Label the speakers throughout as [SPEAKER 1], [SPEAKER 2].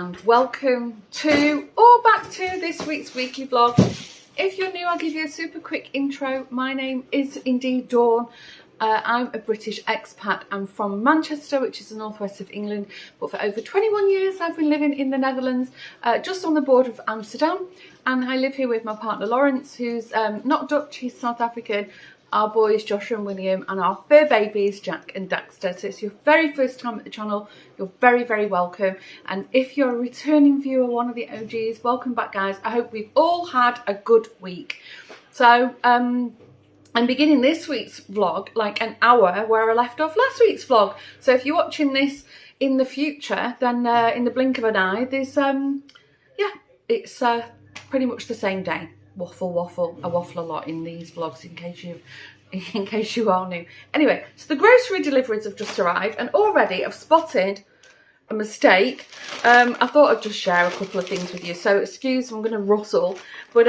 [SPEAKER 1] and welcome to or back to this week's weekly vlog. If you're new, I'll give you a super quick intro. My name is indeed Dawn. I'm a British expat. I'm from Manchester, which is the northwest of England, but for over 21 years I've been living in the Netherlands, just on the border of Amsterdam, and I live here with my partner Lawrence, who's not Dutch, he's South African. Our boys Joshua and William, and our fur babies Jack and Daxter. So it's your very first time at the channel, you're very, very welcome. And if you're a returning viewer, one of the OGs, welcome back guys. I hope we've all had a good week. So I'm beginning this week's vlog like an hour where I left off last week's vlog. So if you're watching this in the future, then in the blink of an eye, there's yeah, it's pretty much the same day. Waffle. I waffle a lot in these vlogs in case you are new. Anyway, so the grocery deliveries have just arrived, and already I've spotted a mistake. I thought I'd just share a couple of things with you, so excuse I'm going to rustle, but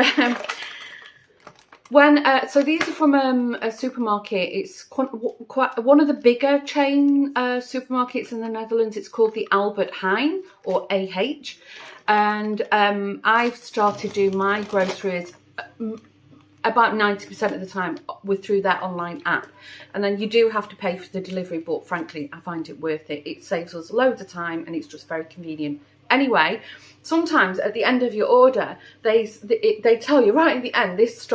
[SPEAKER 1] so these are from a supermarket. It's quite one of the bigger chain supermarkets in the Netherlands. It's called the Albert Heijn, or AH. And I've started doing my groceries about 90% of the time through their online app, and then you do have to pay for the delivery, but frankly I find it worth it. It saves us loads of time and it's just very convenient. Anyway, sometimes at the end of your order they tell you right at the end, this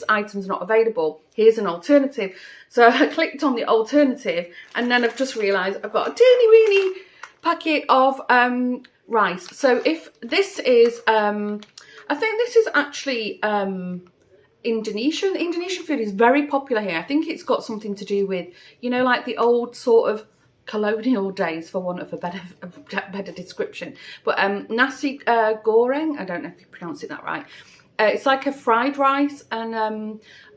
[SPEAKER 1] item's not available, here's an alternative. So I clicked on the alternative, and then I've just realised I've got a teeny weeny packet of rice. So if this is I think this is actually Indonesian. Indonesian food is very popular here. I think it's got something to do with, you know, like the old sort of colonial days, for want of a better description. But nasi goreng, I don't know if you pronounce it that right. It's like a fried rice, and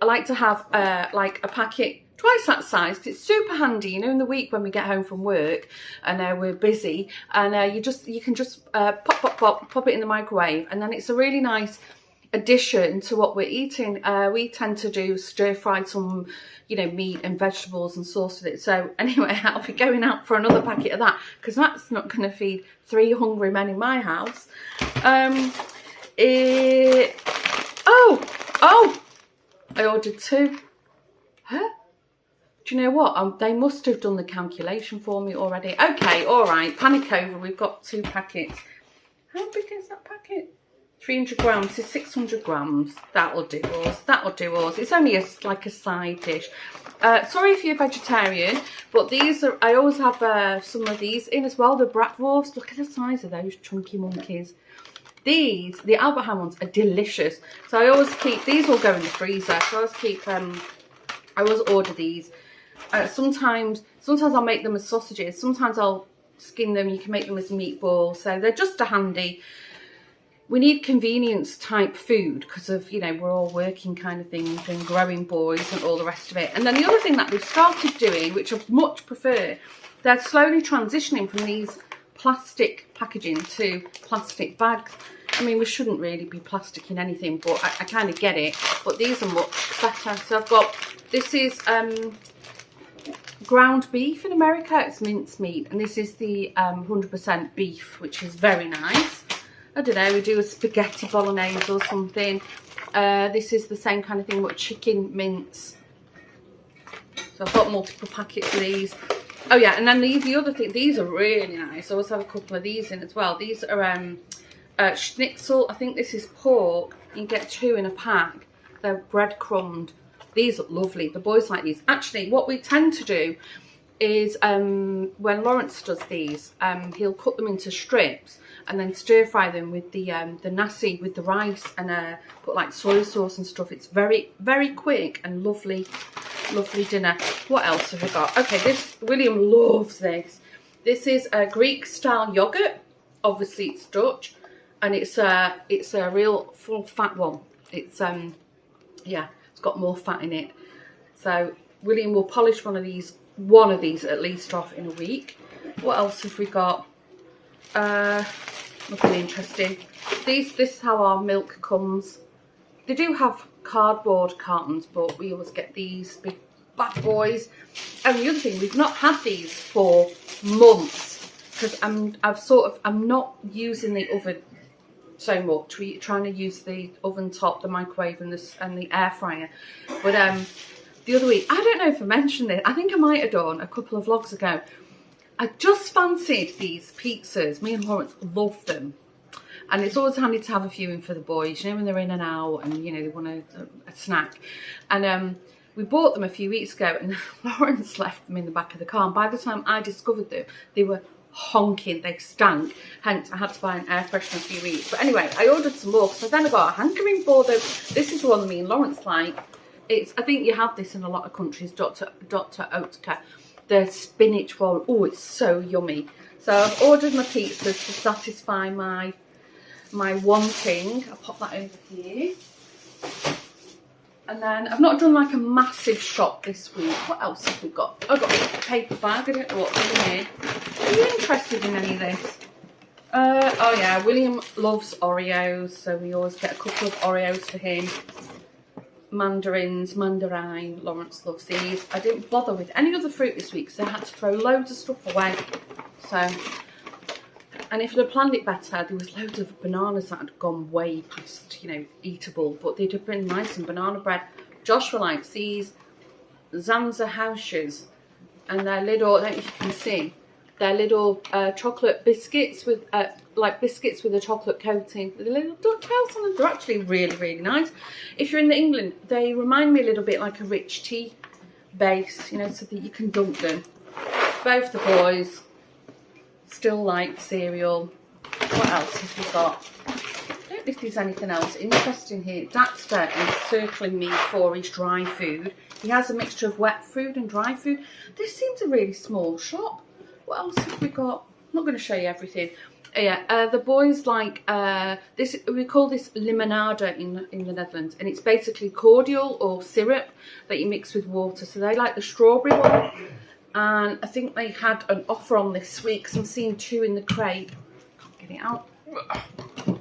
[SPEAKER 1] I like to have like a packet twice that size, because it's super handy, you know, in the week when we get home from work and we're busy, and you can just pop it in the microwave, and then it's a really nice addition to what we're eating. We tend to do stir fry some, you know, meat and vegetables and sauce with it. So anyway, I'll be going out for another packet of that, because that's not going to feed 3 hungry men in my house. Oh, I ordered 2. Huh? Do you know what? They must have done the calculation for me already. Okay, all right. Panic over. We've got 2 packets. How big is that packet? 300 grams is 600 grams. That'll do us. That'll do us. It's only like a side dish. Sorry if you're vegetarian, but these are. I always have some of these in as well. The bratwurst. Look at the size of those chunky monkeys. These, the Albert Heijn ones, are delicious. So I always keep these. All go in the freezer. So I always keep. I always order these. Sometimes I'll make them as sausages. Sometimes I'll skin them. You can make them as meatballs. So they're just a handy. We need convenience type food because of, you know, we're all working kind of things and growing boys and all the rest of it. And then the other thing that we've started doing, which I much prefer, they're slowly transitioning from these plastic packaging to plastic bags. I mean, we shouldn't really be plastic in anything, but I kind of get it. But these are much better. So I've got, this is ground beef in America. It's mincemeat, and this is the 100% beef, which is very nice. I don't know, we do a spaghetti bolognese or something. This is the same kind of thing, but chicken mince. So I've got multiple packets of these. Oh yeah, and then the other thing, these are really nice. I always have a couple of these in as well. These are schnitzel. I think this is pork. You get 2 in a pack. They're breadcrumbed. These look lovely. The boys like these. Actually, what we tend to do is when Lawrence does these, he'll cut them into strips and then stir fry them with the nasi, with the rice, and put like soy sauce and stuff. It's very, very quick and lovely dinner. What else have we got? Okay, this, William loves this. This is a Greek style yogurt. Obviously it's Dutch, and it's a real full fat one. It's yeah, it's got more fat in it. So William will polish one of these at least off in a week. What else have we got? Nothing interesting. This is how our milk comes. They do have cardboard cartons, but we always get these big bad boys. And the other thing, we've not had these for months. because I'm not using the oven so much. We're trying to use the oven top, the microwave, and the air fryer. But the other week, I don't know if I mentioned it. I think I might have done a couple of vlogs ago. I just fancied these pizzas. Me and Lawrence love them. And it's always handy to have a few in for the boys, you know, when they're in and out and, you know, they want a snack. And we bought them a few weeks ago and Lawrence left them in the back of the car. And by the time I discovered them, they were honking, they stank. Hence, I had to buy an air freshener a few weeks. But anyway, I ordered some more because I then got a hankering for them. This is the one me and Lawrence like. I think you have this in a lot of countries, Dr. Oetker. The spinach one. Oh, it's so yummy. So I've ordered my pizzas to satisfy my wanting. I'll pop that over here. And then I've not done like a massive shop this week. What else have we got? I've got a paper bag. I don't know what's in here. Are you interested in any of this? Oh yeah, William loves Oreos, so we always get a couple of Oreos for him. Mandarine. Lawrence loves these. I didn't bother with any other fruit this week, so I had to throw loads of stuff away. So, and if I'd have planned it better, there was loads of bananas that had gone way past, you know, eatable, but they'd have been nice and banana bread. Joshua likes these Zanza houses, and they're little, I don't know if you can see, they're little chocolate biscuits with, like biscuits with a chocolate coating with a little duck house on them. They're actually really, really nice. If you're in England, they remind me a little bit like a rich tea base, you know, so that you can dunk them. Both the boys still like cereal. What else have we got? I don't know if there's anything else interesting here. Daxter is circling me for his dry food. He has a mixture of wet food and dry food. This seems a really small shop. What else have we got? I'm not going to show you everything. Yeah, the boys like this. We call this limonada in the Netherlands, and it's basically cordial or syrup that you mix with water. So they like the strawberry one, and I think they had an offer on this week. So I'm seeing 2 in the crate. Can't get it out.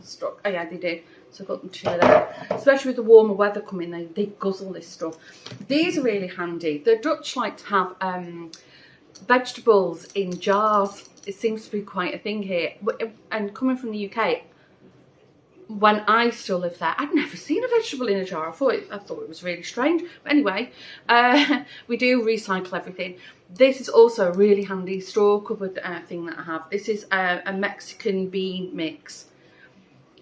[SPEAKER 1] Stuck. Oh yeah, they did. So I got them 2 of them. Especially with the warmer weather coming, they guzzle this stuff. These are really handy. The Dutch like to have vegetables in jars. It seems to be quite a thing here. And coming from the UK, when I still lived there, I'd never seen a vegetable in a jar. I thought it was really strange. But anyway, we do recycle everything. This is also a really handy straw-covered thing that I have. This is a Mexican bean mix.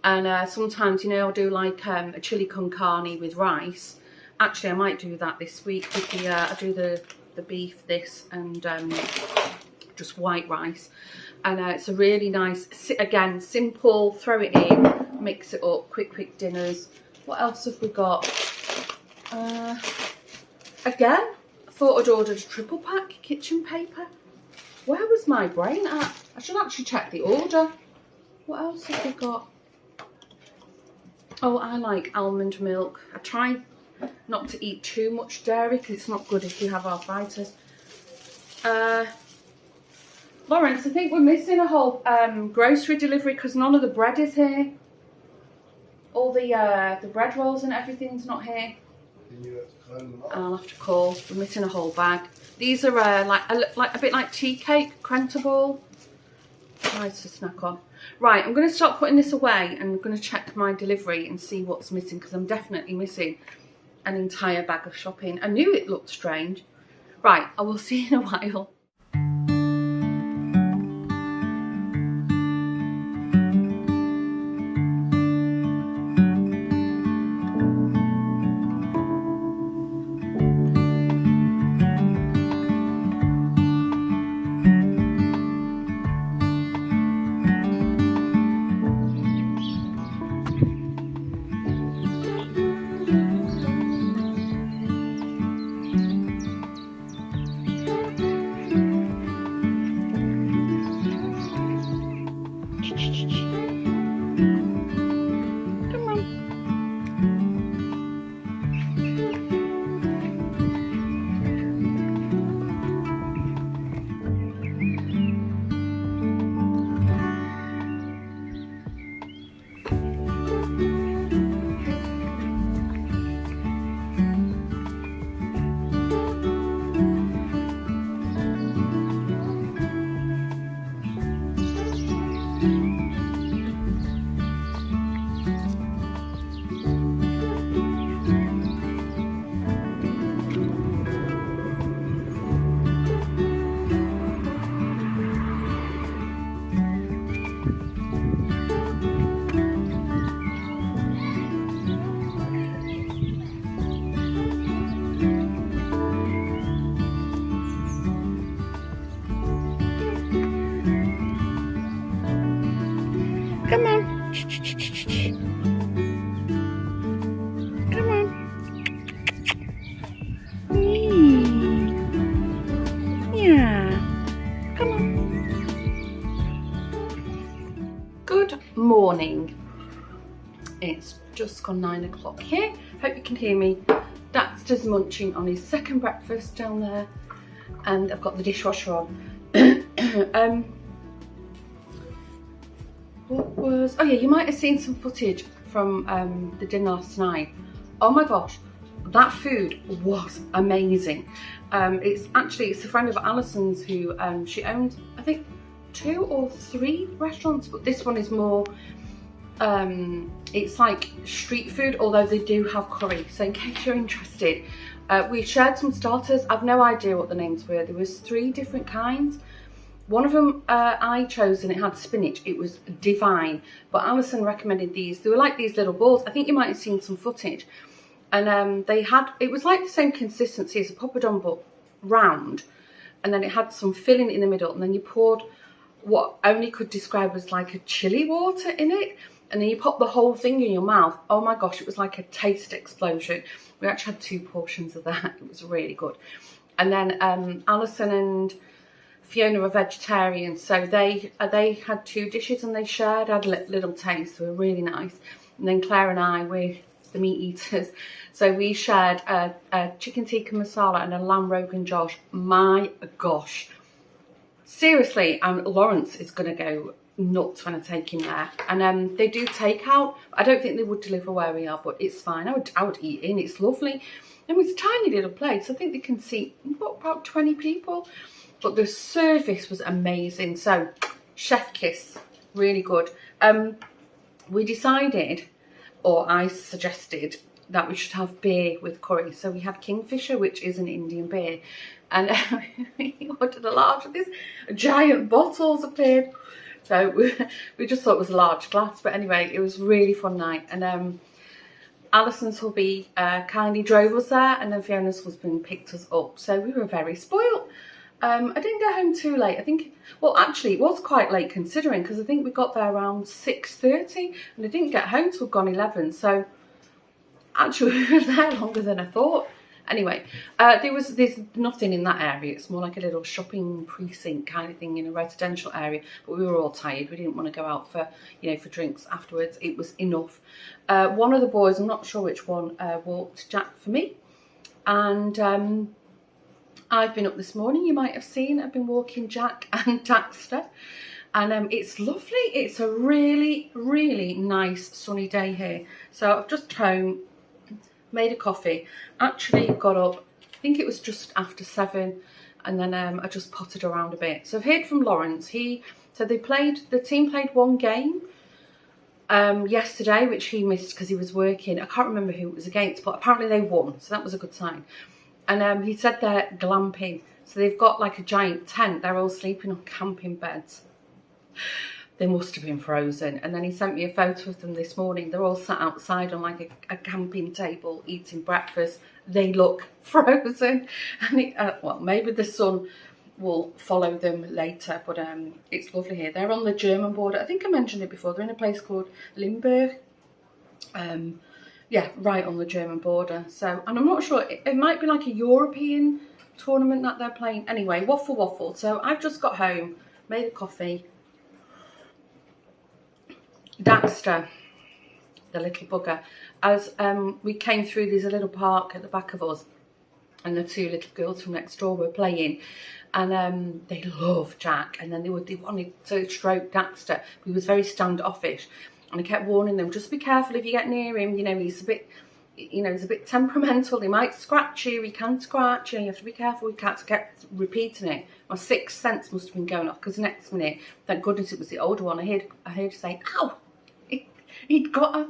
[SPEAKER 1] And sometimes, you know, I'll do like a chili con carne with rice. Actually, I might do that this week with the, I do the beef, this, and just white rice. And it's a really nice, again, simple, throw it in, mix it up, quick dinners. What else have we got? Again, I thought I'd ordered a triple pack kitchen paper. Where was my brain at? I should actually check the order. What else have we got? Oh, I like almond milk. I try not to eat too much dairy because it's not good if you have arthritis. Lawrence, I think we're missing a whole grocery delivery because none of the bread is here. All the bread rolls and everything's not here. I'll have to call. We're missing a whole bag. These are like a bit like tea cake, Crentable. Nice to snack on. Right, I'm going to start putting this away and I'm going to check my delivery and see what's missing because I'm definitely missing an entire bag of shopping. I knew it looked strange. Right, I will see you in a while. morning. It's just gone 9 o'clock here. Hope you can hear me. Daxter's munching on his second breakfast down there, and I've got the dishwasher on. Oh yeah, you might have seen some footage from the dinner last night. Oh my gosh, that food was amazing. It's a friend of Alison's who she owns, I think, 2 or 3 restaurants, but this one is more it's like street food, although they do have curry. So in case you're interested, we shared some starters. I've no idea what the names were. There was 3 different kinds. One of them I chose and it had spinach. It was divine. But Alison recommended these. They were like these little balls. I think you might have seen some footage. And it was like the same consistency as a poppadom, but round. And then it had some filling in the middle. And then you poured what only could describe as like a chili water in it. And then you pop the whole thing in your mouth. Oh my gosh, it was like a taste explosion. We actually had 2 portions of that. It was really good. And then Alison and Fiona are vegetarian, so they had 2 dishes and they shared. I had a little taste. They were really nice. And then Claire and I, we're the meat eaters, so we shared a chicken tikka masala and a lamb rogan josh. My gosh, seriously, and Lawrence is going to go nuts when I take him there. And they do take out. I don't think they would deliver where we are, but it's fine. I would eat in. It's lovely. And it's a tiny little place. I think they can seat about 20 people. But the service was amazing. So, chef kiss, really good. We decided, or I suggested, that we should have beer with curry. So we had Kingfisher, which is an Indian beer. And we ordered a large of these giant bottles appeared. So we just thought it was a large glass. But anyway, it was a really fun night. And Alison's hubby kindly drove us there. And then Fiona's husband picked us up. So we were very spoilt. I didn't get home too late. I think, well, actually, it was quite late considering, because I think we got there around 6:30 and I didn't get home till gone 11. So actually, we were there longer than I thought. Anyway, there's nothing in that area. It's more like a little shopping precinct kind of thing in a residential area. But we were all tired. We didn't want to go out for, for drinks afterwards. It was enough. One of the boys, I'm not sure which one, walked Jack for me, and I've been up this morning, you might have seen. I've been walking Jack and Daxter. And it's lovely. It's a really, really nice sunny day here. So I've just home, made a coffee. Actually got up, I think it was just after 7. And then I just potted around a bit. So I've heard from Lawrence. The team played 1 game yesterday, which he missed because he was working. I can't remember who it was against, but apparently they won. So that was a good sign. And he said they're glamping. So they've got like a giant tent. They're all sleeping on camping beds. They must have been frozen. And then he sent me a photo of them this morning. They're all sat outside on like a camping table eating breakfast. They look frozen. And well, maybe the sun will follow them later. But it's lovely here. They're on the German border. I think I mentioned it before. They're in a place called Limburg. Yeah, right on the German border. So, and I'm not sure, it might be like a European tournament that they're playing. Anyway, waffle. So I've just got home, made a coffee. Daxter, the little bugger, as we came through, there's a little park at the back of us, and the 2 little girls from next door were playing, and they love Jack, and then they wanted to stroke Daxter. He was very standoffish. And I kept warning them, just be careful if you get near him. He's a bit, he's a bit temperamental. He might scratch you. He can scratch you. You have to be careful with cats. I kept repeating it. My 6th sense must have been going off, because the next minute, thank goodness it was the older one. I heard her say, "Ow!" He'd got her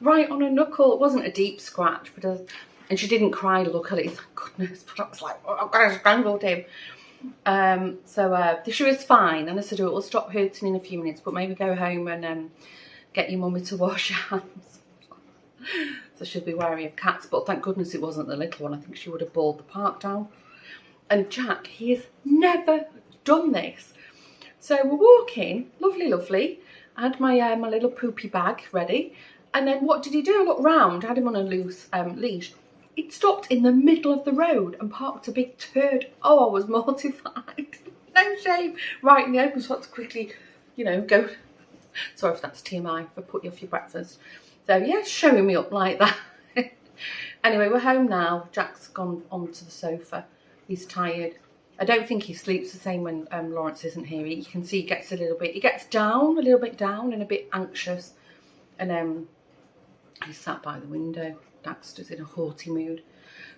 [SPEAKER 1] right on her knuckle. It wasn't a deep scratch, but and she didn't cry. Luckily, thank goodness. But I was like, oh, I strangled him. So she was fine, and I said, "Oh, it will stop hurting in a few minutes, but maybe go home and get your mummy to wash your hands." So she'll be wary of cats, but thank goodness it wasn't the little one. I think she would have bawled the park down. And Jack, he has never done this. So we're walking, lovely. I had my my little poopy bag ready, and then what did he do? I looked round, I had him on a loose leash. He'd stopped in the middle of the road and parked a big turd. Oh, I was mortified. No shame. Right in the open, so I had to quickly, go Sorry if that's TMI, if I put you off your breakfast. So yeah, showing me up like that. Anyway, we're home now. Jack's gone onto the sofa. He's tired. I don't think he sleeps the same when Lawrence isn't here. You can see he gets a little bit down and a bit anxious. And he's sat by the window. Daxter's in a haughty mood.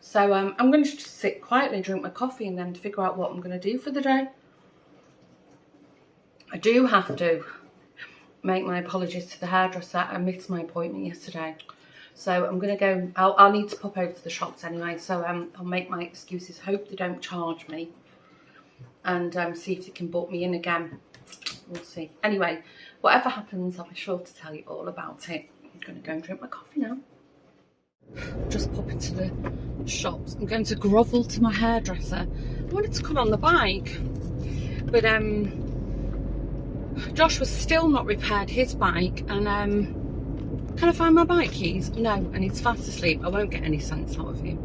[SPEAKER 1] So I'm going to just sit quietly and drink my coffee and then figure out what I'm going to do for the day. I do have to make my apologies to the hairdresser. I missed my appointment yesterday. So I'm going to go, I'll need to pop over to the shops anyway. So I'll make my excuses, hope they don't charge me. And see if they can book me in again. We'll see. Anyway, whatever happens, I'll be sure to tell you all about it. I'm going to go and drink my coffee now. Just pop into the shops. I'm going to grovel to my hairdresser. I wanted to come on the bike, but Josh was still not repaired his bike, and can I find my bike keys? No, and he's fast asleep. I won't get any sense out of him.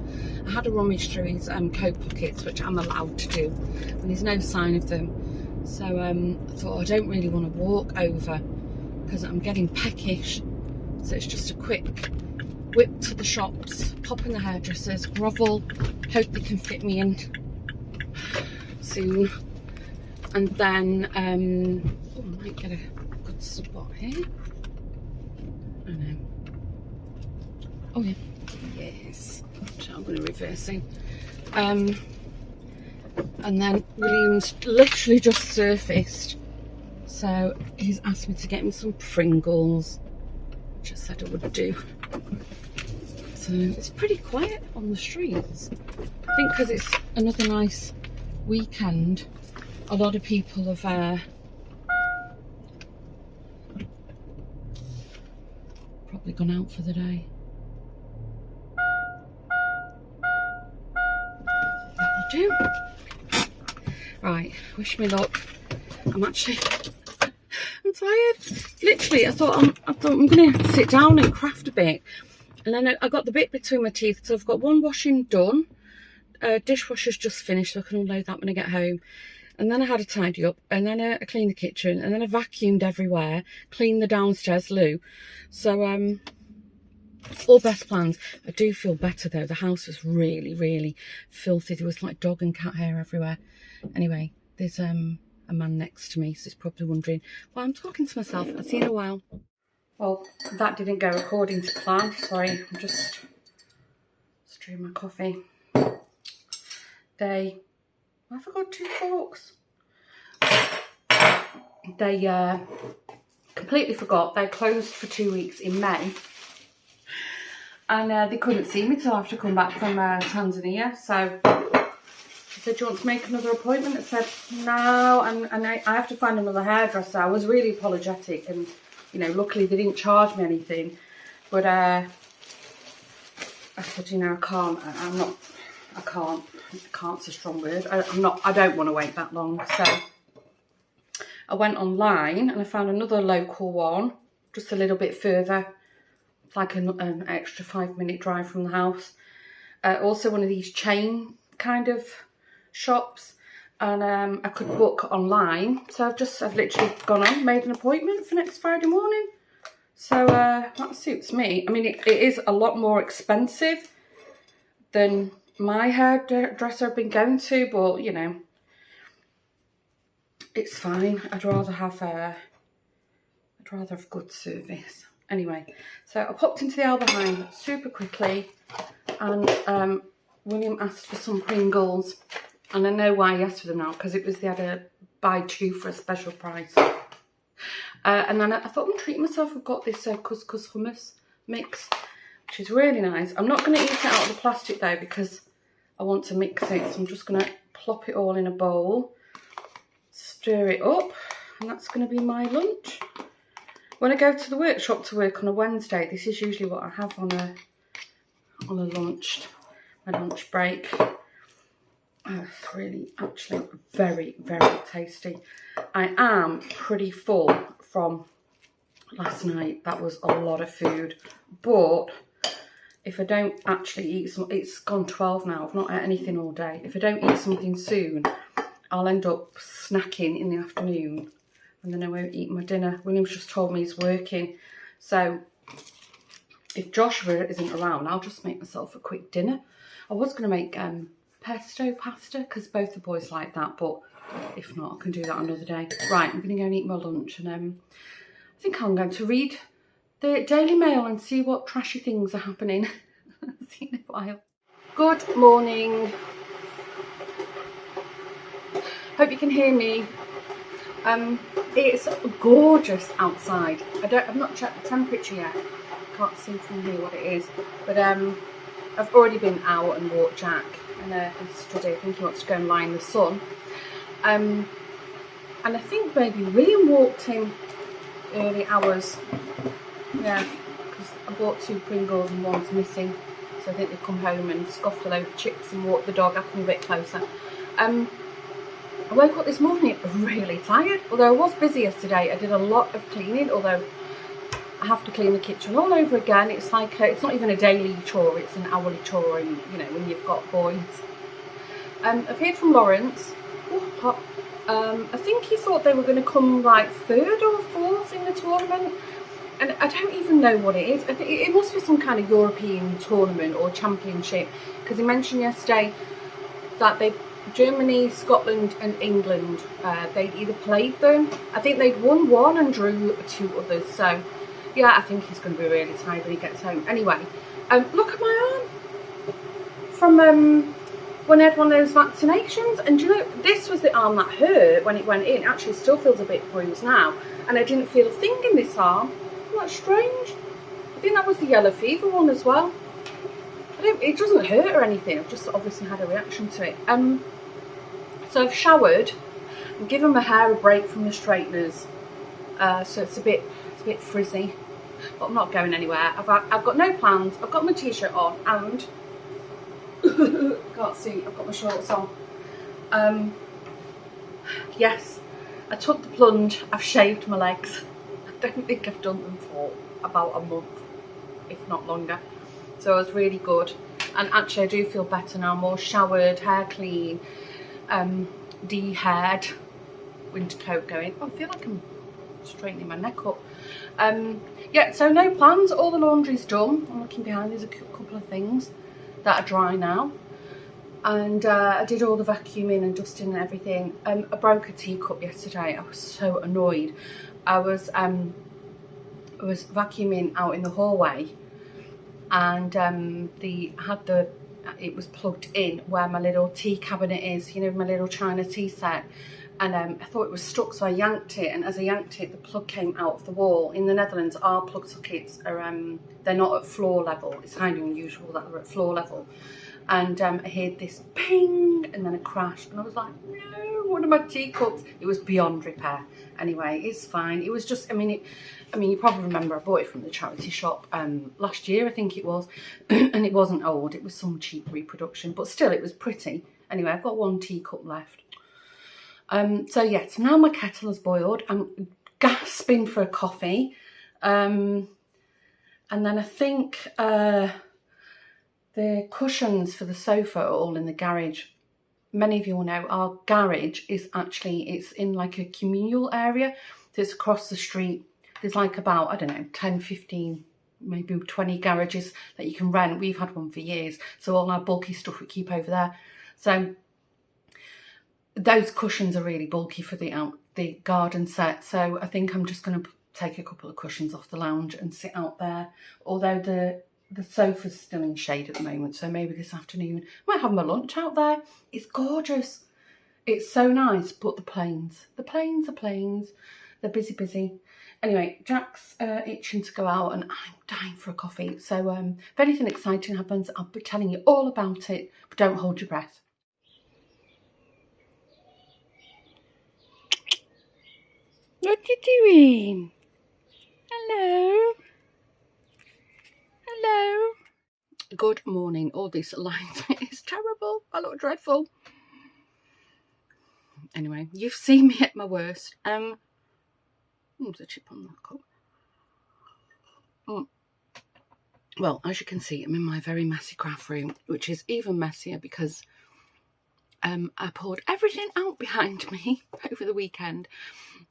[SPEAKER 1] I had a rummage through his coat pockets, which I'm allowed to do, and there's no sign of them. So I thought, I don't really want to walk over because I'm getting peckish. So it's just a quick whip to the shops, pop in the hairdressers, grovel, hope they can fit me in soon. And then, oh, I might get a good spot here. I know. Oh yeah, yes. So I'm going to reverse in. And then William's literally just surfaced. So he's asked me to get him some Pringles, which I said I would do. So it's pretty quiet on the streets. I think because it's another nice weekend, a lot of people have probably gone out for the day. That'll do. Right, wish me luck. I'm tired. Literally, I thought I'm going to sit down and craft a bit. And then I got the bit between my teeth, so I've got one washing done. Dishwasher's just finished, so I can unload that when I get home. And then I had a tidy up, and then I cleaned the kitchen, and then I vacuumed everywhere, cleaned the downstairs loo. So all best plans. I do feel better though. The house was really, really filthy. There was like dog and cat hair everywhere. Anyway, there's a man next to me, so he's probably wondering why I'm talking to myself. I'll see you in a while. Well, that didn't go according to plan. Sorry, I'm just stirring my coffee. I forgot 2 forks. They completely forgot. They closed for 2 weeks in May. And they couldn't see me till after I come back from Tanzania. So she said, do you want to make another appointment? I said, no. And I have to find another hairdresser. I was really apologetic. And, you know, luckily they didn't charge me anything. But I said, you know, I can't's a strong word. I don't want to wait that long. So I went online and I found another local one, just a little bit further. It's like an extra 5-minute drive from the house. Also one of these chain kind of shops, and I could book online. So I've literally gone on, made an appointment for next Friday morning. So that suits me. I mean, it is a lot more expensive than my hairdresser I've been going to, but you know, it's fine. I'd rather have good service. Anyway, so I popped into the Alberheim super quickly, and William asked for some Pringles, and I know why he asked for them now, because they had a buy 2 for a special price. And then I thought I'm treating myself. I've got this couscous hummus mix, which is really nice. I'm not going to eat it out of the plastic though, because I want to mix it. So I'm just going to plop it all in a bowl, stir it up, and that's going to be my lunch. When I go to the workshop to work on a Wednesday, this is usually what I have on a lunch, my lunch break. It's really, actually, very, very tasty. I am pretty full from last night. That was a lot of food. But if I don't actually eat some, it's gone 12 now. I've not ate anything all day. If I don't eat something soon, I'll end up snacking in the afternoon and then I won't eat my dinner. William's just told me he's working, so if Joshua isn't around, I'll just make myself a quick dinner. I was going to make pesto pasta because both the boys like that, but if not, I can do that another day. Right, I'm going to go and eat my lunch, and I think I'm going to read the Daily Mail and see what trashy things are happening. See you in a while. Good morning. Hope you can hear me. It's gorgeous outside. I've not checked the temperature yet. Can't see from here what it is, but I've already been out and walked Jack and study. I think he wants to go and lie in the sun, and I think maybe William walked him early hours. Yeah, because I bought 2 Pringles and one's missing, so I think they've come home and scoffed a load of chips and walked the dog up a bit closer. I woke up this morning really tired, although I was busy yesterday. I did a lot of cleaning, although I have to clean the kitchen all over again. It's like it's not even a daily chore, it's an hourly chore, and you know, when you've got boys. I've heard from Lawrence. I think he thought they were going to come like 3rd or 4th in the tournament, and I don't even know what it is. I think it must be some kind of European tournament or championship, because he mentioned yesterday that Germany, Scotland and England, they'd either played them. I think they'd won one and drew 2 others, so yeah, I think he's going to be really tired when he gets home. Anyway, look at my arm from when I had one of those vaccinations, and do you know, this was the arm that hurt when it went in. Actually, it still feels a bit bruised now, and I didn't feel a thing in this arm. Isn't that strange? I think that was the yellow fever one as well. It doesn't hurt or anything, I've just obviously had a reaction to it. So I've showered and given my hair a break from the straighteners, so it's a bit frizzy, but I'm not going anywhere. I've got no plans. I've got my t-shirt on and can't see, I've got my shorts on. Yes, I took the plunge. I've shaved my legs. I don't think I've done them for about a month, if not longer, so it was really good. And actually I do feel better now, more showered, hair clean, de-haired, winter coat going. Oh, I feel like I'm straightening my neck up. Yeah, so no plans. All the laundry's done. I'm looking behind, there's a couple of things that are dry now, and I did all the vacuuming and dusting and everything. I broke a teacup yesterday. I was so annoyed. I was vacuuming out in the hallway, and it was plugged in where my little tea cabinet is, you know, my little china tea set, and I thought it was stuck, so I yanked it, and as I yanked it, the plug came out of the wall. In the Netherlands, our plug sockets are they're not at floor level. It's kind of unusual that they're at floor level, and I heard this ping and then a crash, and I was like, no, one of my teacups. It was beyond repair. Anyway, it's fine. It was just, I mean, you probably remember I bought it from the charity shop last year, I think it was, and it wasn't old. It was some cheap reproduction, but still, it was pretty. Anyway, I've got 1 teacup left. So yeah, so now my kettle has boiled. I'm gasping for a coffee, and then I think the cushions for the sofa are all in the garage. Many of you will know our garage is actually, it's in like a communal area. So it's across the street. There's like about, I don't know, 10, 15, maybe 20 garages that you can rent. We've had one for years. So all our bulky stuff we keep over there. So those cushions are really bulky for the garden set. So I think I'm just going to take a couple of cushions off the lounge and sit out there. Although the sofa's still in shade at the moment, so maybe this afternoon I might have my lunch out there. It's gorgeous. It's so nice, but the planes are planes. They're busy. Anyway, Jack's itching to go out and I'm dying for a coffee. So if anything exciting happens, I'll be telling you all about it, but don't hold your breath. What you doing? Hello? Hello? Good morning. All these lines is terrible. I look dreadful. Anyway, you've seen me at my worst. There's a chip on the cup. Well, as you can see, I'm in my very messy craft room, which is even messier because I poured everything out behind me over the weekend.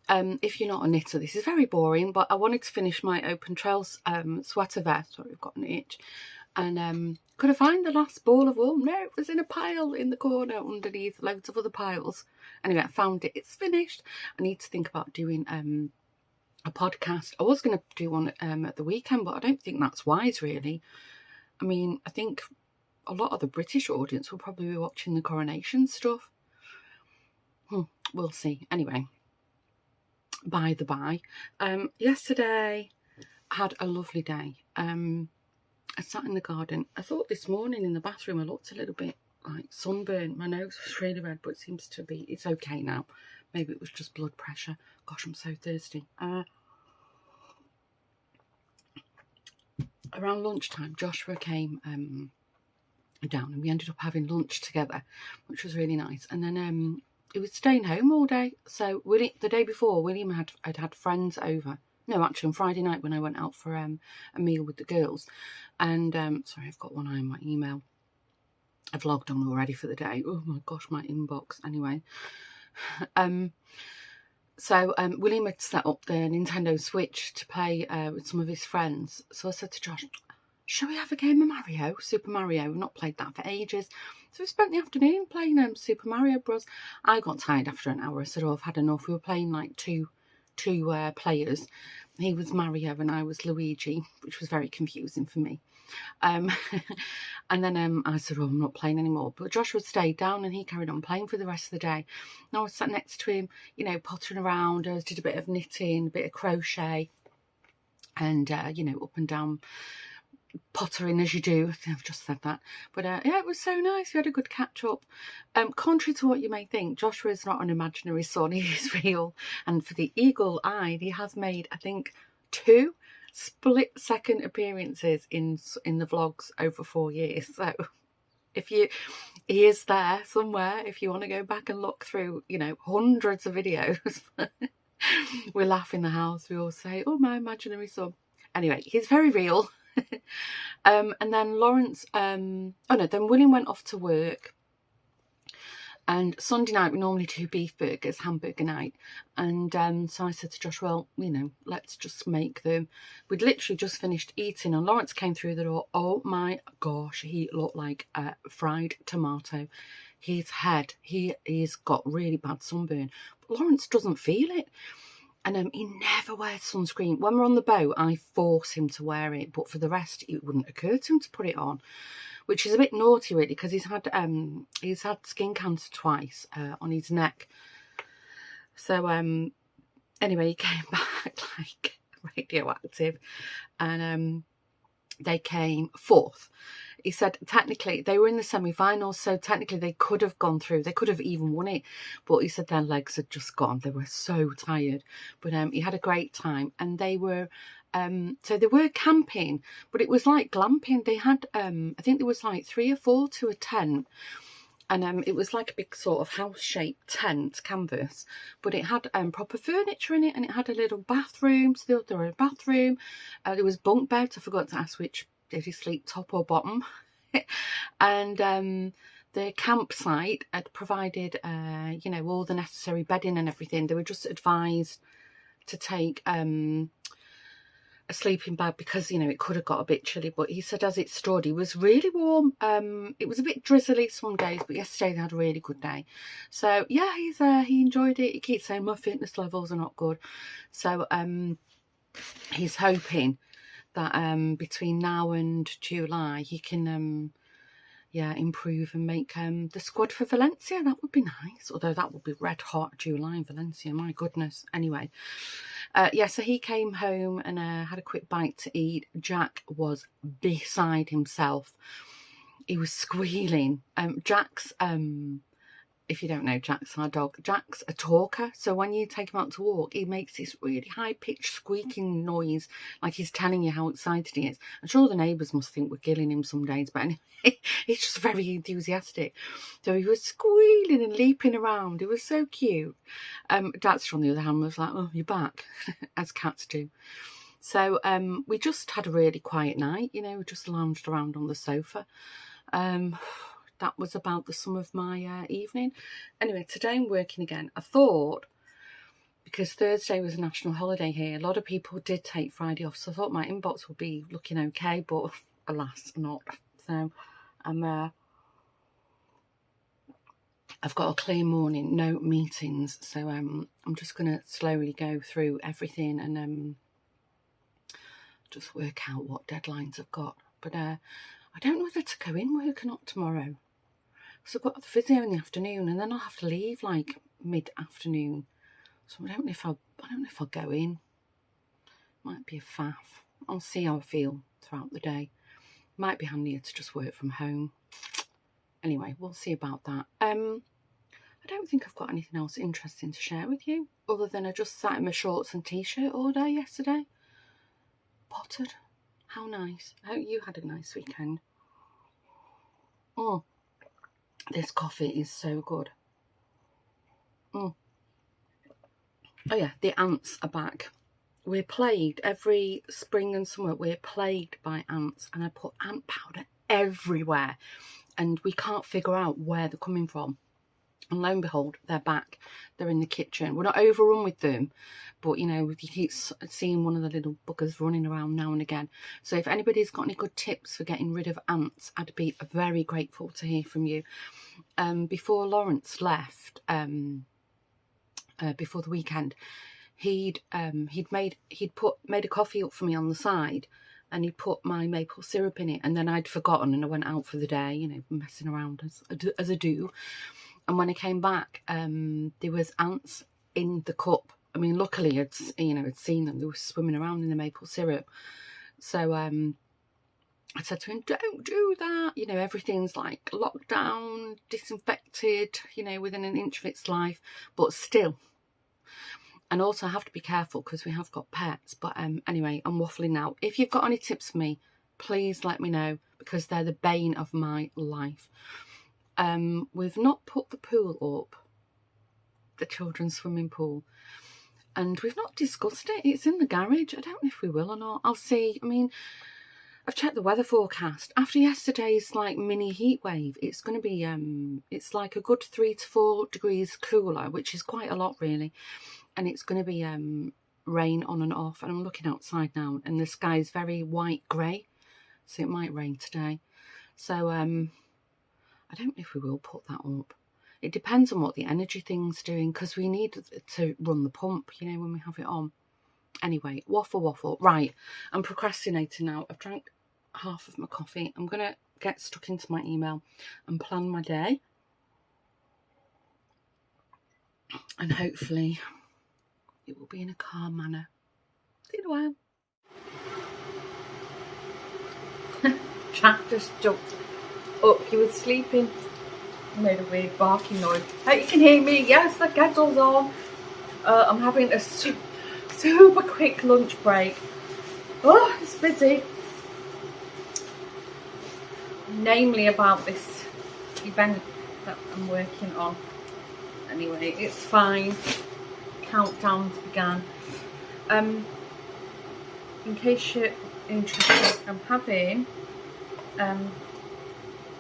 [SPEAKER 1] if you're not a knitter, this is very boring, but I wanted to finish my open trails sweater vest. Sorry, I've got an itch. And could I find the last ball of wool? No, it was in a pile in the corner underneath loads of other piles. Anyway, I found it. It's finished. I need to think about doing a podcast. I was going to do one at the weekend, but I don't think that's wise, really. I mean, I think a lot of the British audience will probably be watching the coronation stuff. We'll see. Anyway, by the by, yesterday I had a lovely day. I sat in the garden. I thought this morning in the bathroom I looked a little bit like sunburned. My nose was really red, but it seems to be, it's okay now. Maybe it was just blood pressure. Gosh, I'm so thirsty. Around lunchtime, Joshua came down and we ended up having lunch together, which was really nice. And then he was staying home all day. So the day before, William had friends over. No, actually on Friday night when I went out for a meal with the girls. And sorry, I've got one eye on my email. I've logged on already for the day. Oh my gosh, my inbox. Anyway. So William had set up the Nintendo Switch to play with some of his friends. So I said to Josh, shall we have a game of Mario? Super Mario. We've not played that for ages. So we spent the afternoon playing Super Mario Bros. I got tired after an hour. I said, oh, I've had enough. We were playing like two players. He was Mario and I was Luigi, which was very confusing for me. And then I said, oh, I'm not playing anymore. But Joshua stayed down and he carried on playing for the rest of the day. And I was sat next to him, you know, pottering around. I did a bit of knitting, a bit of crochet, and you know, up and down pottering as you do. I've just said that. But yeah, it was so nice. We had a good catch up. Contrary to what you may think, Joshua is not an imaginary son. He is real. And for the eagle-eyed, he has made, I think, 2 split-second appearances in the vlogs over 4 years. So he is there somewhere. If you want to go back and look through, you know, hundreds of videos, we laugh in the house. We all say, oh, my imaginary son. Anyway, he's very real. And then Lawrence, then William went off to work. And Sunday night we normally do beef burgers, hamburger night. And so I said to Josh, well, you know, let's just make them. We'd literally just finished eating and Lawrence came through the door. Oh my gosh, he looked like a fried tomato. His head, he's got really bad sunburn. But Lawrence doesn't feel it. And he never wears sunscreen. When we're on the boat, I force him to wear it. But for the rest, it wouldn't occur to him to put it on. Which is a bit naughty, really, because he's had skin cancer twice on his neck. So, anyway, he came back, like, radioactive. And they came 4th. He said technically they were in the semi-finals, so technically they could have gone through. They could have even won it, but he said their legs had just gone. They were so tired, but he had a great time. And they were so they were camping, but it was like glamping. They had I think there was like 3 or 4 to a tent, and it was like a big sort of house-shaped tent canvas, but it had proper furniture in it, and it had a little bathroom. So there was a bathroom. There was bunk beds. I forgot to ask which. Did he sleep top or bottom? And the campsite had provided, you know, all the necessary bedding and everything. They were just advised to take a sleeping bag because, you know, it could have got a bit chilly. But he said as it stood, it was really warm. It was a bit drizzly some days, but yesterday they had a really good day. So, yeah, he enjoyed it. He keeps saying my fitness levels are not good. So he's hoping that between now and July he can improve and make the squad for Valencia. That would be nice, although that would be red hot. July in Valencia, my goodness. Anyway, so he came home and had a quick bite to eat. Jack was beside himself. He was squealing. Jack's if you don't know, Jack's our dog. Jack's a talker, so when you take him out to walk, he makes this really high-pitched squeaking noise, like he's telling you how excited he is. I'm sure the neighbours must think we're killing him some days, but anyway, he's just very enthusiastic. So he was squealing and leaping around. It was so cute. Daxter, on the other hand, was like, oh, you're back, as cats do. So we just had a really quiet night, you know, we just lounged around on the sofa. That was about the sum of my evening. Anyway, today I'm working again. I thought because Thursday was a national holiday here. A lot of people did take Friday off, so I thought my inbox would be looking okay, but alas, not. So I've got a clear morning, no meetings, so I'm just going to slowly go through everything and just work out what deadlines I've got. But I don't know whether to go in work or not tomorrow. So I've got the physio in the afternoon, and then I'll have to leave like mid-afternoon. So I don't know if I'll go in. Might be a faff. I'll see how I feel throughout the day. Might be handier to just work from home. Anyway, we'll see about that. I don't think I've got anything else interesting to share with you, other than I just sat in my shorts and t-shirt all day yesterday. Pottered. How nice. I hope you had a nice weekend. Oh, this coffee is so good. Oh yeah, the ants are back. We're plagued every spring and summer. We're plagued by ants, and I put ant powder everywhere, and we can't figure out where they're coming from. And lo and behold, they're back. They're in the kitchen. We're not overrun with them, but you know, you keep seeing one of the little buggers running around now and again. So if anybody's got any good tips for getting rid of ants, I'd be very grateful to hear from you. Before Lawrence left, before the weekend, he'd made a coffee up for me on the side, and he put my maple syrup in it, and then I'd forgotten, and I went out for the day, you know, messing around as I do. And when I came back, there was ants in the cup. I mean, luckily I'd seen them. They were swimming around in the maple syrup. So I said to him, don't do that. You know, everything's like locked down, disinfected, you know, within an inch of its life. But still. And also I have to be careful because we have got pets. But anyway, I'm waffling now. If you've got any tips for me, please let me know, because they're the bane of my life. We've not put the pool up, the children's swimming pool, and we've not discussed it. It's in the garage. I don't know if we will or not. I'll see. I mean, I've checked the weather forecast. After yesterday's like mini heat wave, it's going to be it's like a good 3 to 4 degrees cooler, which is quite a lot really, and it's going to be rain on and off. And I'm looking outside now, and the sky is very white grey, so it might rain today. So I don't know if we will put that up. It depends on what the energy thing's doing, because we need to run the pump, you know, when we have it on. Anyway, waffle. Right, I'm procrastinating now. I've drank half of my coffee. I'm going to get stuck into my email and plan my day. And hopefully it will be in a calm manner. See you in a while. Jack just jumped up. He was sleeping. Made a weird barking noise. Hey, you can hear me. Yes, the kettle's on. I'm having a super quick lunch break. Oh, it's busy. Namely about this event that I'm working on. Anyway, it's fine. Countdowns began. In case you're interested, I'm having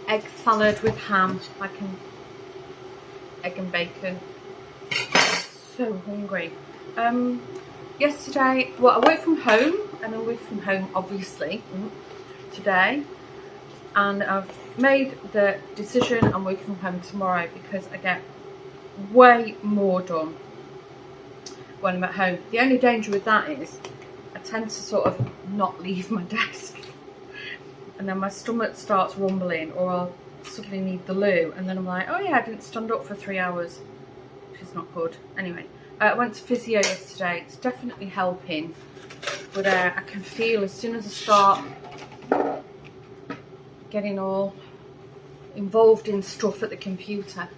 [SPEAKER 1] egg salad with ham, like an egg and bacon. So hungry. Yesterday, well, I work from home, and I work from home obviously today, and I've made the decision I'm working from home tomorrow because I get way more done when I'm at home. The only danger with that is I tend to sort of not leave my desk, and then my stomach starts rumbling, or I'll suddenly need the loo, and then I'm like, oh yeah, I didn't stand up for 3 hours, which is not good. Anyway, I went to physio yesterday. It's definitely helping, but I can feel as soon as I start getting all involved in stuff at the computer,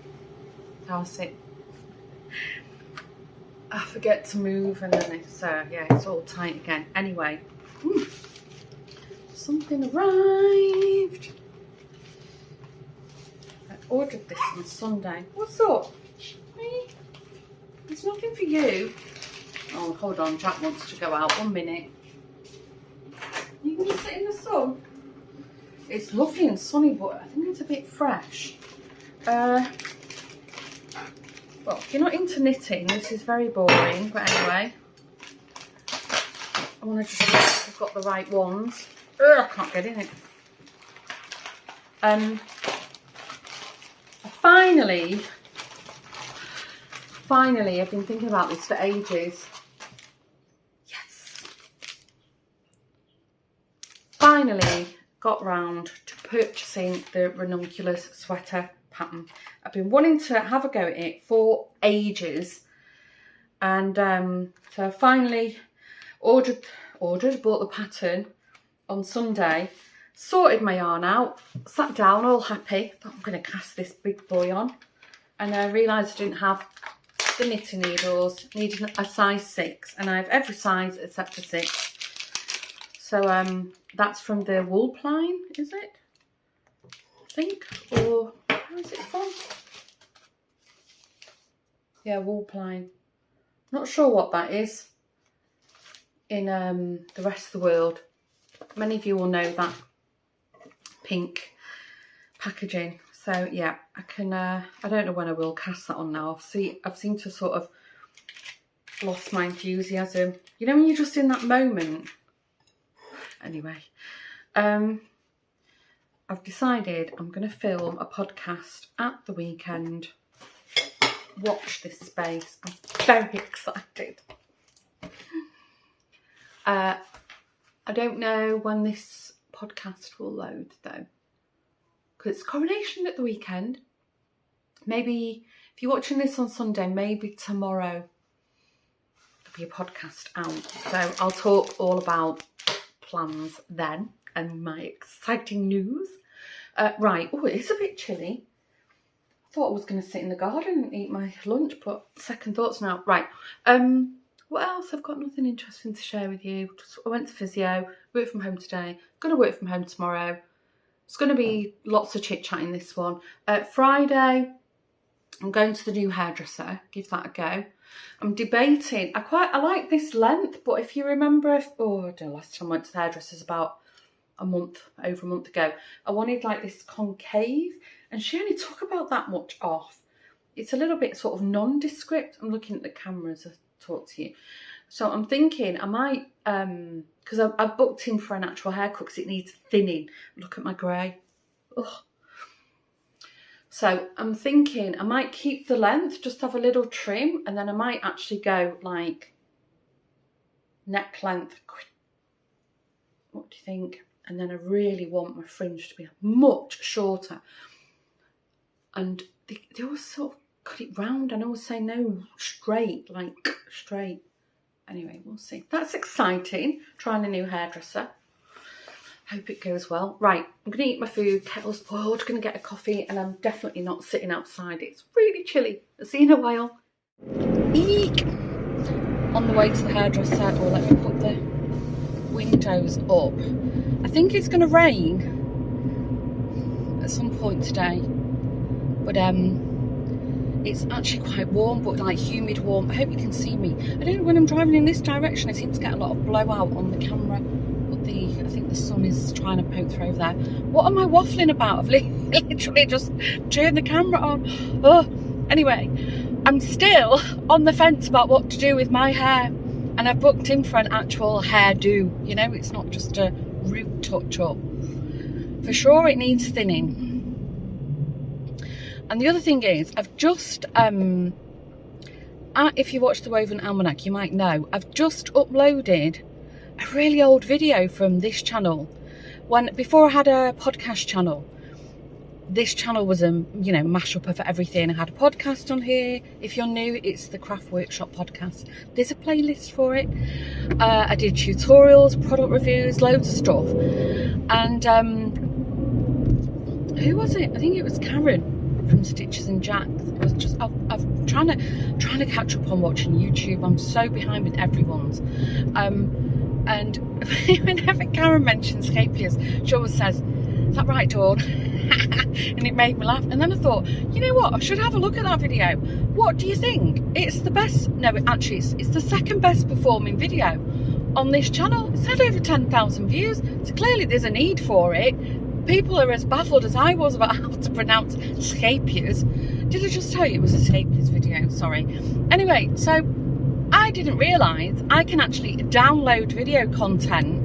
[SPEAKER 1] how I sit, I forget to move, and then it's yeah, it's all tight again. Anyway, something arrived. I ordered this on Sunday. What's up? Me? There's nothing for you. Oh, hold on, Jack wants to go out. 1 minute. You gonna sit in the sun? It's lovely and sunny, but I think it's a bit fresh. Well, if you're not into knitting, this is very boring, but anyway. I want to just check if I've got the right ones. Ugh, I can't get in it. Finally, I've been thinking about this for ages. Yes. Finally got round to purchasing the ranunculus sweater pattern. I've been wanting to have a go at it for ages. And so I finally bought the pattern on Sunday, sorted my yarn out, sat down all happy, thought I'm going to cast this big boy on. And I realised I didn't have the knitting needles, needed a size 6, and I have every size except a 6. So that's from the Woolpline, is it? I think, or where is it from? Yeah, Woolpline. Not sure what that is in the rest of the world. Many of you will know that pink packaging. So yeah, I can. I don't know when I will cast that on now. I've seemed to sort of lost my enthusiasm. You know when you're just in that moment. Anyway, I've decided I'm going to film a podcast at the weekend. Watch this space. I'm very excited. I don't know when this podcast will load though, because it's coronation at the weekend. Maybe if you're watching this on Sunday, maybe tomorrow there'll be a podcast out. So I'll talk all about plans then and my exciting news. Right, oh, it is a bit chilly. Thought I was going to sit in the garden and eat my lunch, but second thoughts now. Right, what else? I've got nothing interesting to share with you. I went to physio, work from home today, going to work from home tomorrow. It's going to be lots of chit-chatting this one. Friday, I'm going to the new hairdresser, give that a go. I'm debating, I like this length, but if you remember, the last time I went to the hairdresser's about over a month ago, I wanted like this concave, and she only took about that much off. It's a little bit sort of nondescript. I'm looking at the camera as I talk to you. So I'm thinking I might, because I've booked in for an actual haircut because it needs thinning. Look at my grey. Ugh. So I'm thinking I might keep the length, just have a little trim, and then I might actually go like neck length. What do you think? And then I really want my fringe to be much shorter. And they always sort of cut it round, and I always say no, straight, like straight. Anyway, we'll see. That's exciting, trying a new hairdresser. Hope it goes well. Right, I'm going to eat my food, kettle's boiled, going to get a coffee, and I'm definitely not sitting outside. It's really chilly. I'll see you in a while. Eek! On the way to the hairdresser, or let me put the windows up. I think it's going to rain at some point today, but it's actually quite warm, but like humid warm. I hope you can see me. I don't know, when I'm driving in this direction, I seem to get a lot of blowout on the camera, but I think the sun is trying to poke through over there. What am I waffling about? I've literally just turned the camera on. Oh, anyway, I'm still on the fence about what to do with my hair, and I've booked in for an actual hairdo. You know, it's not just a root touch up. For sure it needs thinning. And the other thing is, I've just, if you watch the Woven Almanac, you might know, I've just uploaded a really old video from this channel. Before I had a podcast channel, this channel was a, mashup of everything. I had a podcast on here. If you're new, it's the Craft Workshop podcast. There's a playlist for it. I did tutorials, product reviews, loads of stuff. And who was it? I think it was Karen from Stitches and Jacks. I was just, I'm trying to catch up on watching YouTube. I'm so behind with everyone's. And whenever Karen mentions scapias, she always says, "Is that right, Dawn?" And it made me laugh. And then I thought, you know what? I should have a look at that video. What do you think? It's the best. No, actually, it's the second best performing video on this channel. It's had over 10,000 views. So clearly there's a need for it. People are as baffled as I was about how to pronounce scapias. Did I just tell you it was a escapees video? Sorry. Anyway, so I didn't realise I can actually download video content,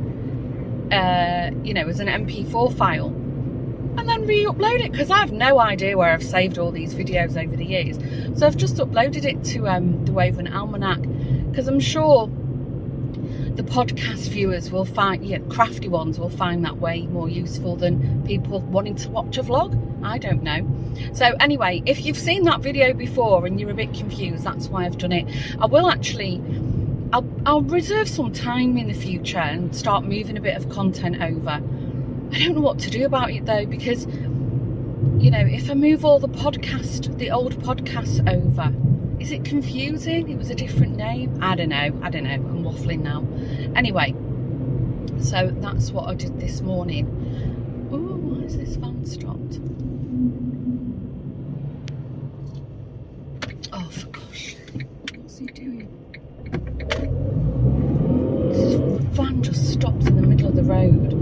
[SPEAKER 1] you know, as an MP4 file and then re-upload it, because I have no idea where I've saved all these videos over the years. So I've just uploaded it to the Woven Almanac, because I'm sure the podcast viewers will find, yeah, crafty ones will find that way more useful than people wanting to watch a vlog. I don't know. So anyway, if you've seen that video before and you're a bit confused, that's why I've done it. I will actually, I'll reserve some time in the future and start moving a bit of content over. I don't know what to do about it though, because, you know, if I move all the old podcasts over, is it confusing? It was a different name. I don't know. I'm waffling now. Anyway, so that's what I did this morning. Oh, why is this van stopped? Oh, for gosh, what's he doing? This van just stops in the middle of the road.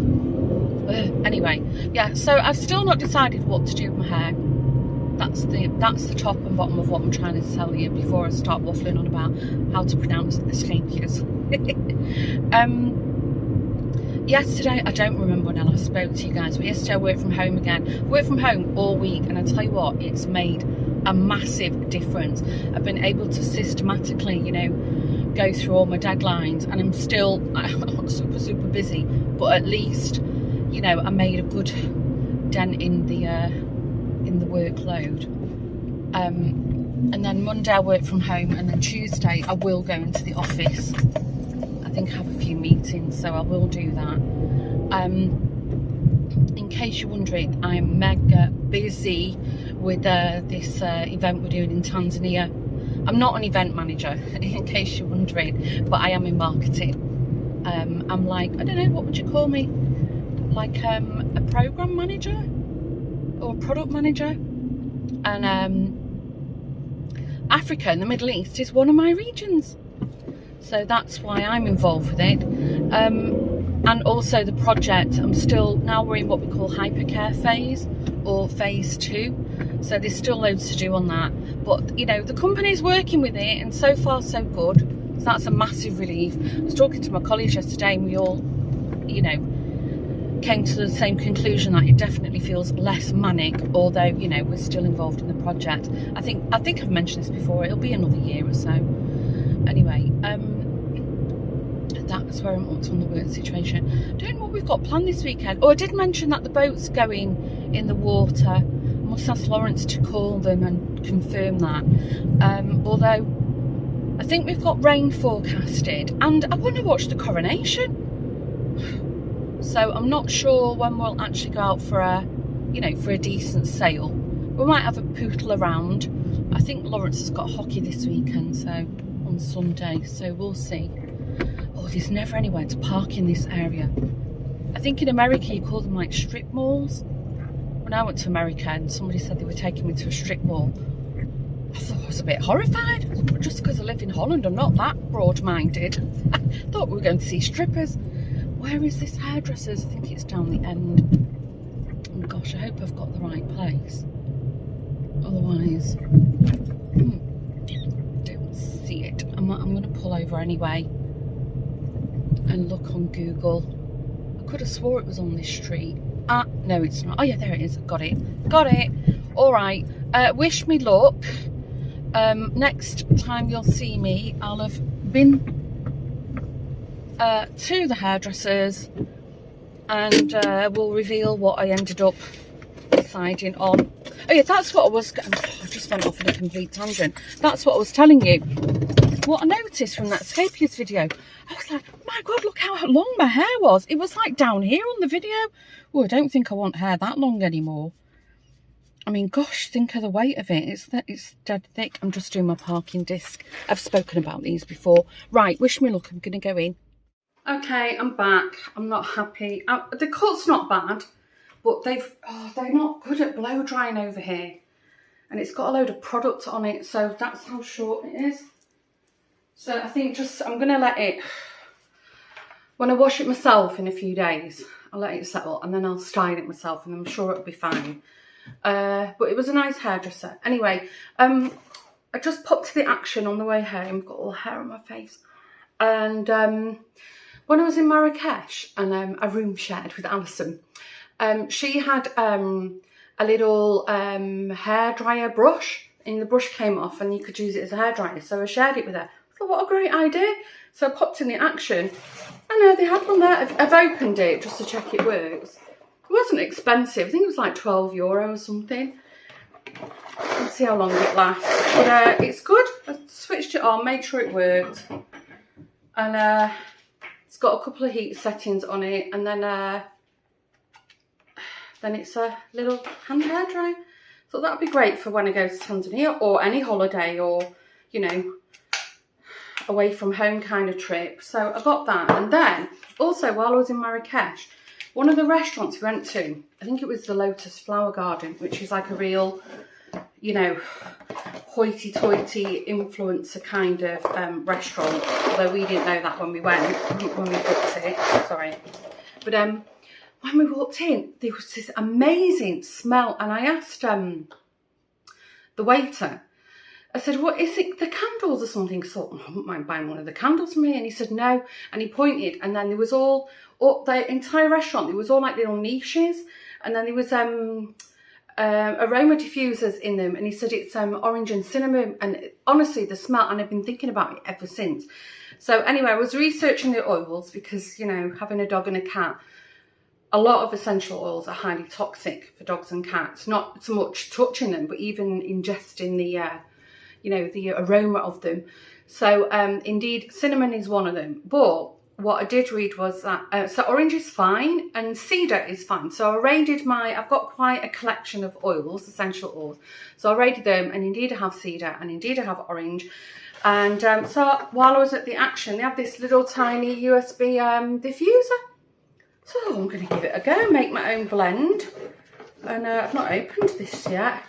[SPEAKER 1] Anyway, yeah, so I've still not decided what to do with my hair. That's the top and bottom of what I'm trying to tell you before I start waffling on about how to pronounce escapies. Yesterday, I don't remember when I last spoke to you guys, but yesterday I worked from home again. Worked from home all week, and I tell you what, it's made a massive difference. I've been able to systematically, you know, go through all my deadlines, and I'm not super busy, but at least, you know, I made a good dent in the workload. And then Monday I work from home, and then Tuesday I will go into the office. I think I have a few meetings, so I will do that. In case you're wondering, I'm mega busy with this event we're doing in Tanzania. I'm not an event manager, in case you're wondering, but I am in marketing. I'm like, I don't know, what would you call me? Like a program manager or a product manager. And Africa and the Middle East is one of my regions, so that's why I'm involved with it. And also the project, now we're in what we call hypercare phase, or phase 2, so there's still loads to do on that, but you know, the company's working with it, and so far so good, so that's a massive relief. I was talking to my colleagues yesterday, and we all, you know, came to the same conclusion that it definitely feels less manic, although, you know, we're still involved in the project. I think I've mentioned this before, it'll be another year or so. Anyway, that's where I'm up to on the work situation. I don't know what we've got planned this weekend. Oh, I did mention that the boat's going in the water. I must ask Lawrence to call them and confirm that. Although I think we've got rain forecasted, and I want to watch the coronation. So I'm not sure when we'll actually go out for a, you know, for a decent sail. We might have a pootle around. I think Lawrence has got hockey this weekend, so on Sunday, so we'll see. Oh, there's never anywhere to park in this area. I think in America you call them like strip malls. When I went to America and somebody said they were taking me to a strip mall, I thought I was a bit horrified. Just because I live in Holland, I'm not that broad-minded. I thought we were going to see strippers. Where is this hairdresser's? I think it's down the end. Oh gosh, I hope I've got the right place. Otherwise, don't see it. I'm going to pull over anyway and look on Google. I could have swore it was on this street. Ah, no, it's not. Oh yeah, there it is. Got it. All right. Wish me luck. Next time you'll see me, I'll have been to the hairdressers, and we'll reveal what I ended up deciding on. Oh yeah, that's what I was, I just went off on a complete tangent. That's what I was telling you. What I noticed from that escapies video, I was like, my God, look how long my hair was. It was like down here on the video. Oh, I don't think I want hair that long anymore. I mean, gosh, think of the weight of it. It's dead thick. I'm just doing my parking disc. I've spoken about these before. Right, wish me luck. I'm going to go in. Okay, I'm back. I'm not happy. The cut's not bad, but they're not good at blow drying over here. And it's got a load of product on it, so that's how short it is. So I think I'm going to let it, when I wash it myself in a few days, I'll let it settle, and then I'll style it myself, and I'm sure it'll be fine. But it was a nice hairdresser. Anyway, I just popped to the Action on the way home. Got all the hair on my face. And when I was in Marrakesh and I room shared with Alison, she had a little hairdryer brush, and the brush came off and you could use it as a hairdryer. So I shared it with her. I thought, what a great idea. So I popped in the Action. I know they had one there. I've opened it just to check it works. It wasn't expensive. I think it was like €12 or something. Let's see how long it lasts. But it's good. I switched it on, made sure it worked. And it's got a couple of heat settings on it. And then it's a little hand hairdryer. So that'd be great for when I go to Tanzania or any holiday or, you know, away from home kind of trip. So I got that. And then also while I was in Marrakesh, one of the restaurants we went to, I think it was the Lotus Flower Garden, which is like a real, you know, hoity-toity influencer kind of restaurant. Although we didn't know that when we went, when we booked it. Sorry. But when we walked in, there was this amazing smell. And I asked the waiter, I said, what is it, the candles or something? I thought, I wouldn't mind buying one of the candles from me. And he said, no. And he pointed, and then there was all the entire restaurant, there was all like little niches. And then there was aroma diffusers in them. And he said it's orange and cinnamon. And honestly, the smell, and I've been thinking about it ever since. So anyway, I was researching the oils because, you know, having a dog and a cat, a lot of essential oils are highly toxic for dogs and cats. Not so much touching them, but even ingesting the you know, the aroma of them. So indeed, cinnamon is one of them. But what I did read was that, so orange is fine and cedar is fine. So I raided I've got quite a collection of oils, essential oils. So I raided them, and indeed I have cedar and indeed I have orange. And so while I was at the Action, they have this little tiny USB diffuser. So I'm going to give it a go, make my own blend. And I've not opened this yet.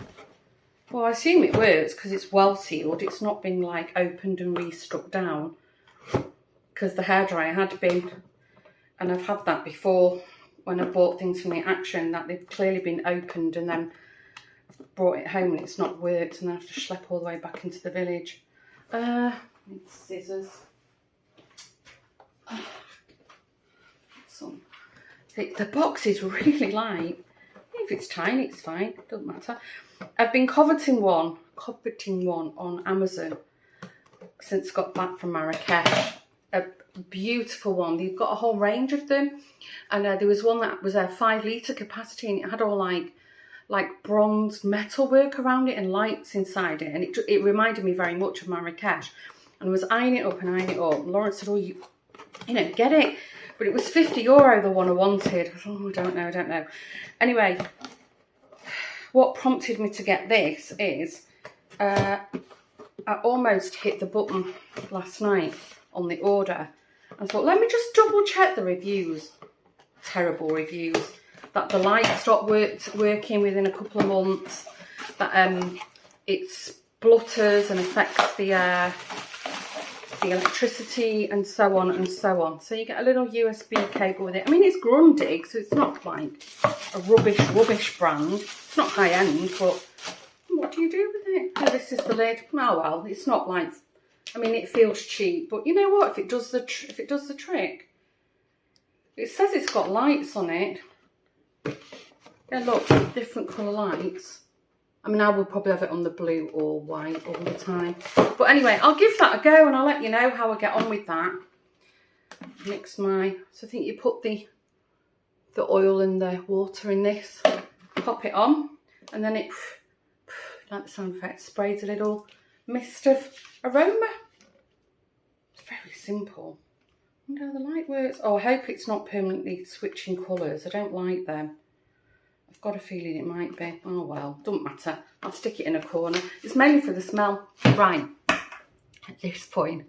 [SPEAKER 1] Well, I assume it works because it's well sealed. It's not been like opened and re-stuck down because the hairdryer had been. And I've had that before when I bought things from the Action, that they've clearly been opened and then brought it home and it's not worked, and I have to schlep all the way back into the village. Need scissors. The box is really light. If it's tiny, it's fine. Doesn't matter. I've been coveting one on Amazon since I got back from Marrakesh. A beautiful one. They've got a whole range of them, and there was one that was a 5 litre capacity, and it had all like bronzed metal work around it and lights inside it, and it reminded me very much of Marrakesh. And I was eyeing it up. And Lawrence said, "Oh, you know, get it." But it was €50, the one I wanted. I thought, oh, I don't know. Anyway, what prompted me to get this is I almost hit the button last night on the order. I thought, let me just double check the reviews. Terrible reviews. That the light stopped working within a couple of months. That it splutters and affects the electricity and so on and so on. So you get a little USB cable with it. I mean, it's Grundig, so it's not like a rubbish brand. It's not high end, but what do you do with it? Oh, this is the lid. Oh well, it's not like, I mean, it feels cheap, but you know what? If it does the trick, it says it's got lights on it. Yeah, look, different colour lights. I mean, I would probably have it on the blue or white all the time. But anyway, I'll give that a go and I'll let you know how I get on with that. Mix so I think you put the oil and the water in this, pop it on, and then it, like the sound effect, sprays a little mist of aroma. It's very simple. I wonder how the light works. Oh, I hope it's not permanently switching colours. I don't like them. I've got a feeling it might be. Oh well, don't matter. I'll stick it in a corner. It's mainly for the smell. Right, at this point,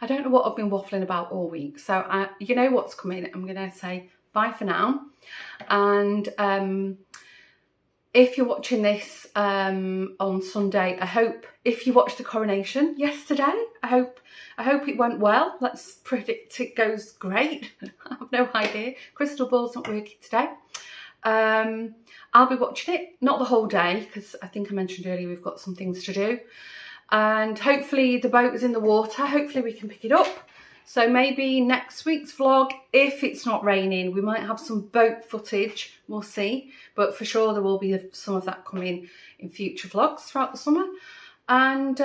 [SPEAKER 1] I don't know what I've been waffling about all week. So you know what's coming. I'm going to say bye for now. And if you're watching this on Sunday, I hope, if you watched the coronation yesterday, I hope it went well. Let's predict it goes great. I have no idea. Crystal ball's not working today. I'll be watching it, not the whole day, because I think I mentioned earlier we've got some things to do. And hopefully the boat is in the water. Hopefully we can pick it up. So maybe next week's vlog, if it's not raining, we might have some boat footage. We'll see. But for sure there will be some of that coming in future vlogs throughout the summer. And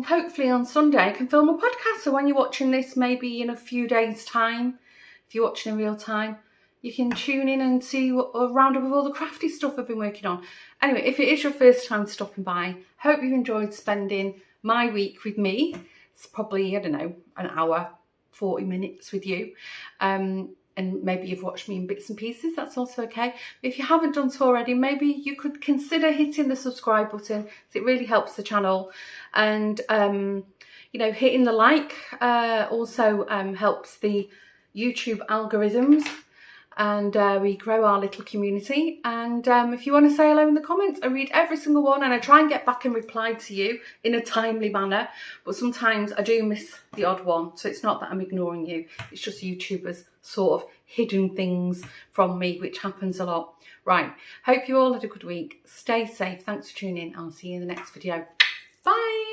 [SPEAKER 1] hopefully on Sunday I can film a podcast. So when you're watching this, maybe in a few days' time, if you're watching in real time, you can tune in and see a roundup of all the crafty stuff I've been working on. Anyway, if it is your first time stopping by, hope you've enjoyed spending my week with me. It's probably, I don't know, an hour, 40 minutes with you. And maybe you've watched me in bits and pieces, that's also okay. If you haven't done so already, maybe you could consider hitting the subscribe button, because it really helps the channel. And, you know, hitting the like also helps the YouTube algorithms. And we grow our little community. And if you want to say hello in the comments, I read every single one, and I try and get back and reply to you in a timely manner. But sometimes I do miss the odd one, so it's not that I'm ignoring you. It's just YouTubers sort of hidden things from me, which happens a lot. Right, hope you all had a good week. Stay safe. Thanks for tuning in. I'll see you in the next video. Bye.